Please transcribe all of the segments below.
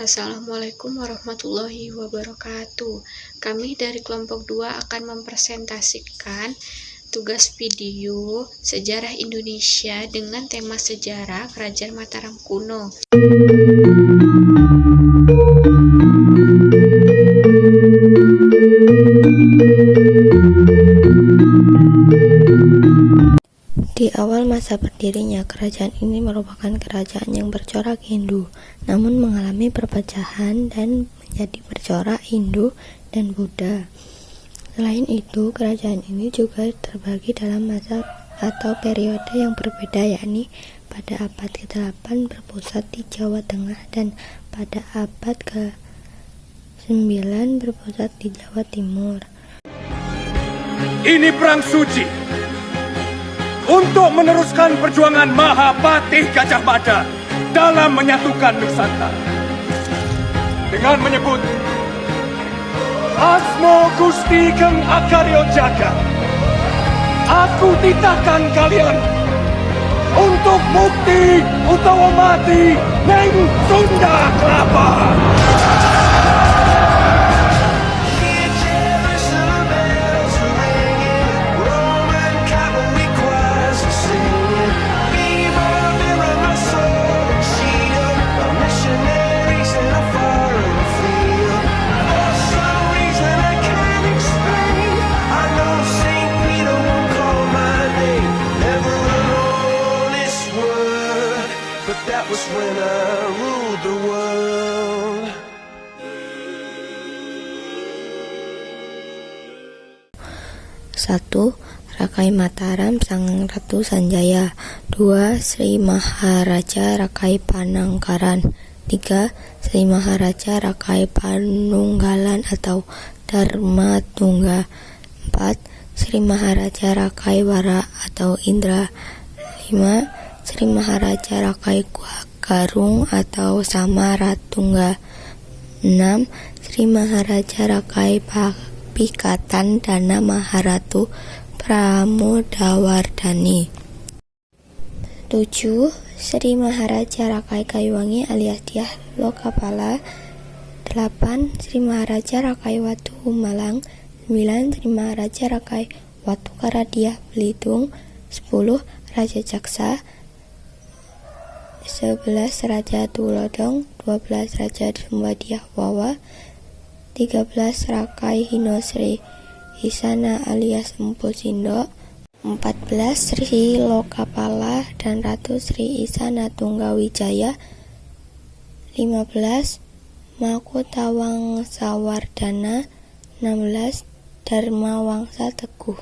Assalamualaikum warahmatullahi wabarakatuh. Kami dari kelompok 2 akan mempresentasikan tugas video sejarah Indonesia dengan tema sejarah Kerajaan Mataram kuno. Di awal masa berdirinya, kerajaan ini merupakan kerajaan yang bercorak Hindu, namun mengalami perpecahan dan menjadi bercorak Hindu dan Buddha. Selain itu, kerajaan ini juga terbagi dalam masa atau periode yang berbeda, yakni pada abad ke-8 berpusat di Jawa Tengah dan pada abad ke-9 berpusat di Jawa Timur. Ini perang suci untuk meneruskan perjuangan Mahapatih Gajah Mada dalam menyatukan Nusantara. Dengan menyebut Asmo Gusti Geng Akaryo Jagat, aku titahkan kalian untuk mukti utawa mati neng Sunda Kelapa. That was when I ruled the world. Satu, Rakai Mataram Sang Ratu Sanjaya. 2. Sri Maharaja Rakai Panangkaran. 3. Sri Maharaja Rakai Panunggalan atau Dharma Tungga. 4. Sri Maharaja Rakai Wara atau Indra. 5. Sri Maharaja Rakai Garung atau Samaratungga. 6. Sri Maharaja Rakai Pikatan Dana Maharatu Pramodawardhani. 7. Sri Maharaja Rakai Kayuwangi alias Dyah Lokapala. 8. Sri Maharaja Rakai Watu Malang. 9. Sri Maharaja Rakai Watu Karadiah Belitung. 10. Raja Jaksa. 11. Raja Tulodong. 12. Raja Sembadiah Wawa. 13. Rakai Hino Sri Hisana alias Empu Sindok. 14. Sri Lokapala dan Ratu Sri Isana Tunggawijaya. 15. Makota Wangsawardhana. 16. Dharma Wangsa Teguh.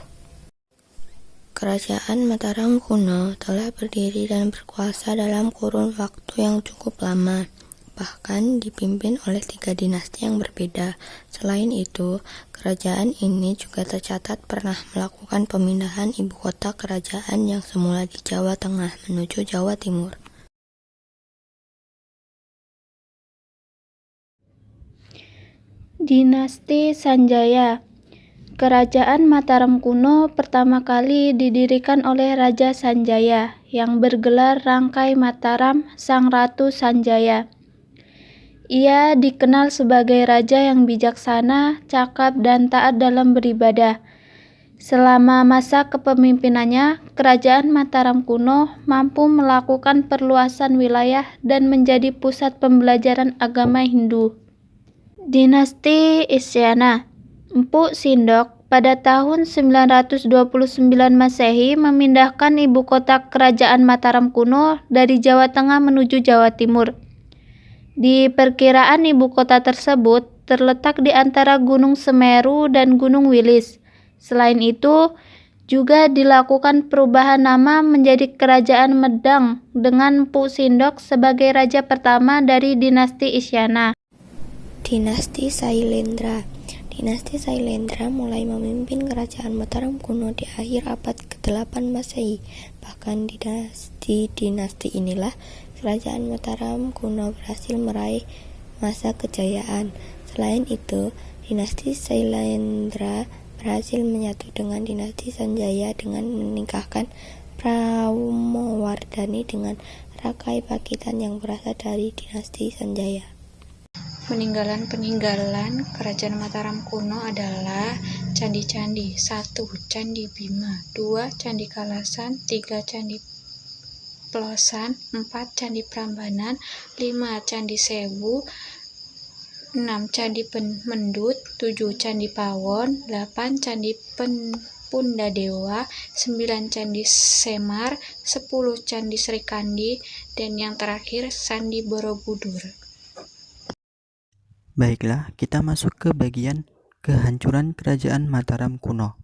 Kerajaan Mataram kuno telah berdiri dan berkuasa dalam kurun waktu yang cukup lama, bahkan dipimpin oleh 3 dinasti yang berbeda. Selain itu, kerajaan ini juga tercatat pernah melakukan pemindahan ibu kota kerajaan yang semula di Jawa Tengah menuju Jawa Timur. Dinasti Sanjaya. Kerajaan Mataram kuno pertama kali didirikan oleh Raja Sanjaya yang bergelar Rangkai Mataram Sang Ratu Sanjaya. Ia dikenal sebagai raja yang bijaksana, cakap, dan taat dalam beribadah. Selama masa kepemimpinannya, Kerajaan Mataram kuno mampu melakukan perluasan wilayah dan menjadi pusat pembelajaran agama Hindu. Dinasti Isyana. Empu Sindok pada tahun 929 Masehi memindahkan ibu kota kerajaan Mataram kuno dari Jawa Tengah menuju Jawa Timur. Diperkiraan ibu kota tersebut terletak di antara Gunung Semeru dan Gunung Wilis. Selain itu, juga dilakukan perubahan nama menjadi Kerajaan Medang dengan Empu Sindok sebagai raja pertama dari dinasti Isyana. Dinasti Sailendra. Dinasti Sailendra mulai memimpin kerajaan Mataram kuno di akhir abad ke-8 Masehi. Bahkan di dinasti inilah kerajaan Mataram kuno berhasil meraih masa kejayaan. Selain itu, dinasti Sailendra berhasil menyatu dengan dinasti Sanjaya dengan menikahkan Pramodawardhani dengan Rakai Pakitan yang berasal dari dinasti Sanjaya. Peninggalan Kerajaan Mataram kuno adalah candi-candi. 1. Candi Bima. 2. Candi Kalasan. 3. Candi Plosan. 4. Candi Prambanan. 5. Candi Sewu. 6. Candi Mendut. 7. Candi Pawon. 8. Candi Pundadewa. 9. Candi Semar. 10. Candi Srikandi. Dan yang terakhir Candi Borobudur. Baiklah, kita masuk ke bagian kehancuran Kerajaan Mataram kuno.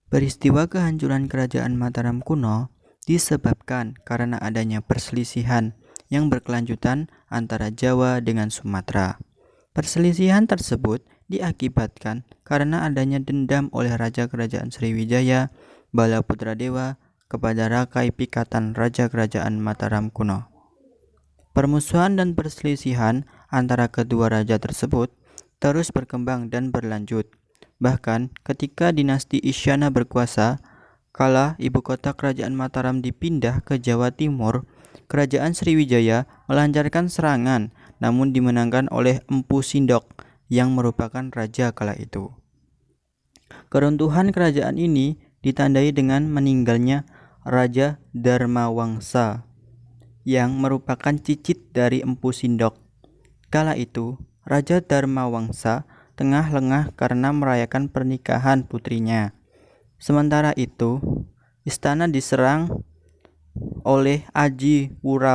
Peristiwa kehancuran Kerajaan Mataram kuno disebabkan karena adanya perselisihan yang berkelanjutan antara Jawa dengan Sumatera. Perselisihan tersebut diakibatkan karena adanya dendam oleh Raja Kerajaan Sriwijaya, Balaputradewa, kepada Rakai Pikatan Raja Kerajaan Mataram kuno. Permusuhan dan perselisihan antara kedua raja tersebut terus berkembang dan berlanjut. Bahkan ketika dinasti Isyana berkuasa, kala ibu kota Kerajaan Mataram dipindah ke Jawa Timur, Kerajaan Sriwijaya melancarkan serangan namun dimenangkan oleh Empu Sindok yang merupakan raja kala itu. Keruntuhan kerajaan ini ditandai dengan meninggalnya Raja Dharmawangsa yang merupakan cicit dari Empu Sindok. Kala itu, Raja Dharmawangsa tengah lengah karena merayakan pernikahan putrinya. Sementara itu, istana diserang oleh Aji Wurawa